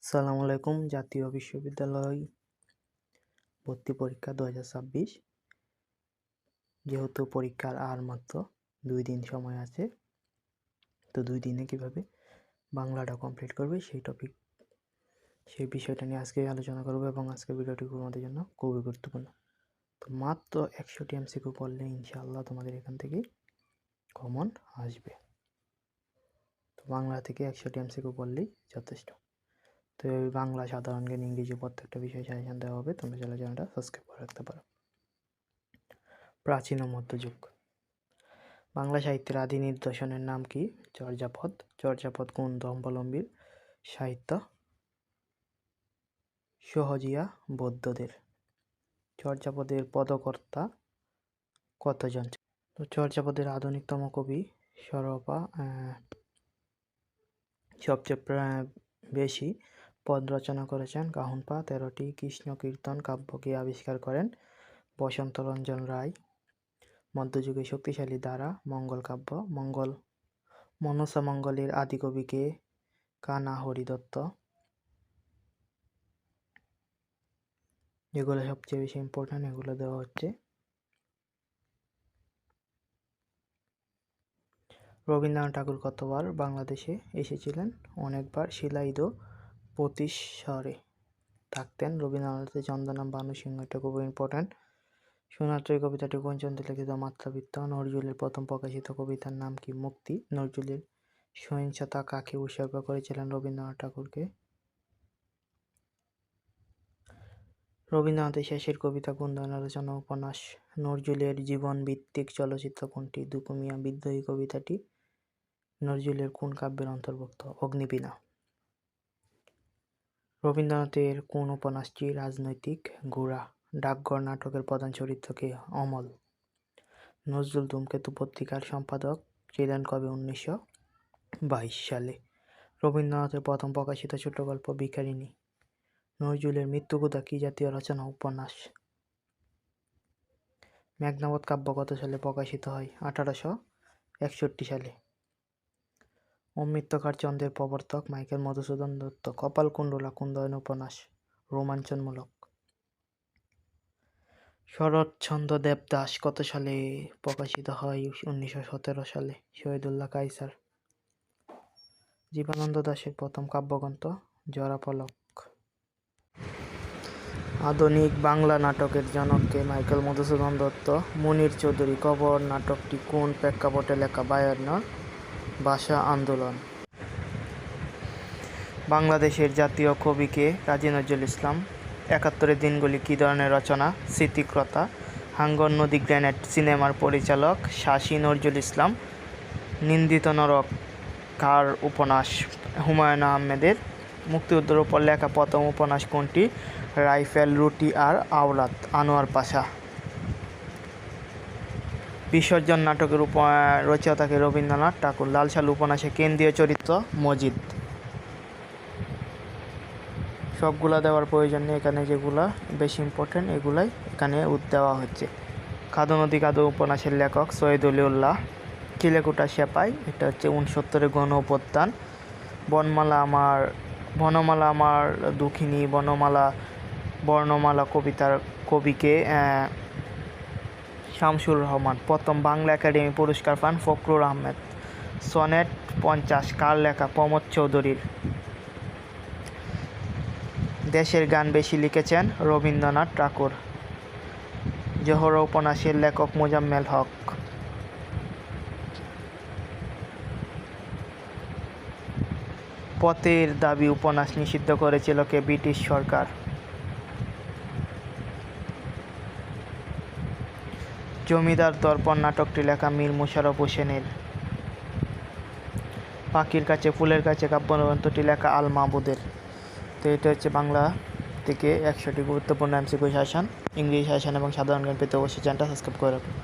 আসসালামু আলাইকুম। জাতীয় বিশ্ববিদ্যালয় ভর্তি পরীক্ষা 2026। যেহেতু পরীক্ষার আর মাত্র 2 দিন সময় আছে, তো 2 দিনে কিভাবে বাংলাটা কমপ্লিট করবে সেই বিষয়টা নিয়ে আজকে আলোচনা করব এবং আজকের ভিডিওটি তোমাদের জন্য খুবই গুরুত্বপূর্ণ। তো মাত্র 100টি এমসিকিউ করলে ইনশাআল্লাহ তোমাদের এখান থেকে কমন আসবে। তো বাংলা থেকে 100টি এমসিকিউ করলেই যথেষ্ট। তো এই বাংলা, সাধারণ জ্ঞান, ইংরেজি প্রত্যেকটা বিষয় সাজেশন দেওয়া হবে। তোমরা চাইলে চ্যানেলটা সাবস্ক্রাইব করে রাখতে পারো। প্রাচীন ও মধ্যযুগ। বাংলা সাহিত্যের আদি নিদর্শনের নাম কি? চর্যাপদ। চর্যাপদ কোন ধর্মাবলম্বীর সাহিত্য? সহজিয়া বৌদ্ধদের। চর্যাপদের পদকর্তা কতজন? তো চর্যাপদের আধুনিকতম কবি সরপা সবচেয়ে বেশি পদ রচনা করেছেন কাহুনপা। 13টি কৃষ্ণ কীর্তন কাব্যকে আবিষ্কার করেন বসন্তরঞ্জন রায়। মধ্যযুগে শক্তিশালী ধারা মঙ্গল কাব্য। মনসা মঙ্গলের আদিকবিকে কানা হরিদত্ত। যেগুলো সবচেয়ে বেশি ইম্পর্টেন্ট এগুলো দেওয়া হচ্ছে। রবীন্দ্রনাথ ঠাকুর কতবার বাংলাদেশে এসেছিলেন? অনেকবার। শিলাইদহ প্রতিশ্বরে থাকতেন। রবীন্দ্রনাথের চন্দ্রনাম ভানু সিংহ, এটা খুব ইম্পর্টেন্ট। সোনারচর কবিতাটি কোন চন্দ্রে লিখিত? মাত্রাবৃত্ত। নজরুলের প্রথম প্রকাশিত কবিতার নাম কি? মুক্তি। নজরুলের সহিংসতা কাকে উৎসর্গ করেছিলেন? রবীন্দ্রনাথ ঠাকুরকে। রবীন্দ্রনাথের শেষের কবিতা কোন ধরনের রচনা? উপন্যাস। নজরুলের জীবন ভিত্তিক চলচ্চিত্র কোনটি? দুঃখু মিয়া বিদ্রোহী কবিতাটি নজরুলের কোন কাব্যের অন্তর্ভুক্ত? অগ্নিবীণা। রবীন্দ্রনাথের কোন উপন্যাসটি রাজনৈতিক? গোরা। ডাকঘর নাটকের প্রধান চরিত্র কে? অমল। নজরুল ধূমকেতু পত্রিকার সম্পাদক ছিলেন কবে? 1922 সালে। রবীন্দ্রনাথের প্রথম প্রকাশিত ছোট গল্প ভিখারিণী। নজরুলের মৃত্যুকথা কি জাতীয় রচনা? উপন্যাস। মেঘনাদ কাব্য কত সালে প্রকাশিত হয়? 1861 সালে। অমৃতকার চন্দ্রের প্রবর্তক মাইকেল মধুসূদন দত্ত। কপালকুণ্ডলা কোন ধরনের উপন্যাস? রোমাঞ্চনমূলক। শরৎচন্দ্র দেবদাস কত সালে প্রকাশিত হয়? 1917 সালে। শহীদুল্লাহ কায়সার। জীবনানন্দ দাশের প্রথম কাব্যগ্রন্থ জোড়াপলক। আধুনিক বাংলা নাটকের জনককে? মাইকেল মধুসূদন দত্ত। মুনির চৌধুরী। কবর নাটকটি কোন প্রেক্ষাপটে লেখা? 52 ভাষা আন্দোলন। বাংলাদেশের জাতীয় কবি কে? কাজী নজরুল ইসলাম। 71 দিনগুলি কী ধরনের রচনা? স্মৃতিকথা। হাঙ্গর নদী গ্রেনেড সিনেমার পরিচালক শশী নজরুল ইসলাম। নিন্দিত নরক কার উপন্যাস? হুমায়ুন আহমেদের। মুক্তিযুদ্ধের উপর লেখা প্রথম উপন্যাস কোনটি? রাইফেল, রুটি আর আওলাদ, আনোয়ার পাশা। বিসর্জন নাটকের রচয়িতাকে? রবীন্দ্রনাথ ঠাকুর। লাল সালু উপন্যাসের কেন্দ্রীয় চরিত্র? মজিদ। সবগুলা দেওয়ার প্রয়োজন নেই, এখানে যেগুলা বেশি ইম্পর্টেন্ট এগুলাই এখানে দেওয়া হচ্ছে। খাদো নদী কাদো উপন্যাসের লেখক? সৈয়দ অলিউল্লাহ। চিলেকোঠা সেপাই, এটা হচ্ছে 69 গণ অভ্যুত্থান। বনমালা আমার দুঃখিনী। বর্ণমালা কবিতার কবিকে? শামসুর রহমান। প্রথম বাংলা একাডেমি পুরস্কার পান ফখরুল আহমেদ। সনেট 50 কার লেখা? প্রমোদ চৌধুরীর। দেশের গান বেশি লিখেছেন? রবীন্দ্রনাথ ঠাকুর। জোহরা উপন্যাসের লেখক? মোজাম্মেল হক। পথের দাবি উপন্যাস নিষিদ্ধ করেছিল কে? ব্রিটিশ সরকার। জমিদার দর্পণ নাটকটি লেখা মীর মোশাররফ হোসেনের। পাখির কাছে ফুলের কাছে কাব্যগ্রন্থটি লেখা আল মাহমুদের। তো এটা হচ্ছে বাংলা থেকে 100টি গুরুত্বপূর্ণ এমসিকিউ সাজেশন। ইংরেজি সাজেশন এবং সাধারণ জ্ঞান পেতে অবশ্যই চ্যানেলটা সাবস্ক্রাইব করে রাখুন।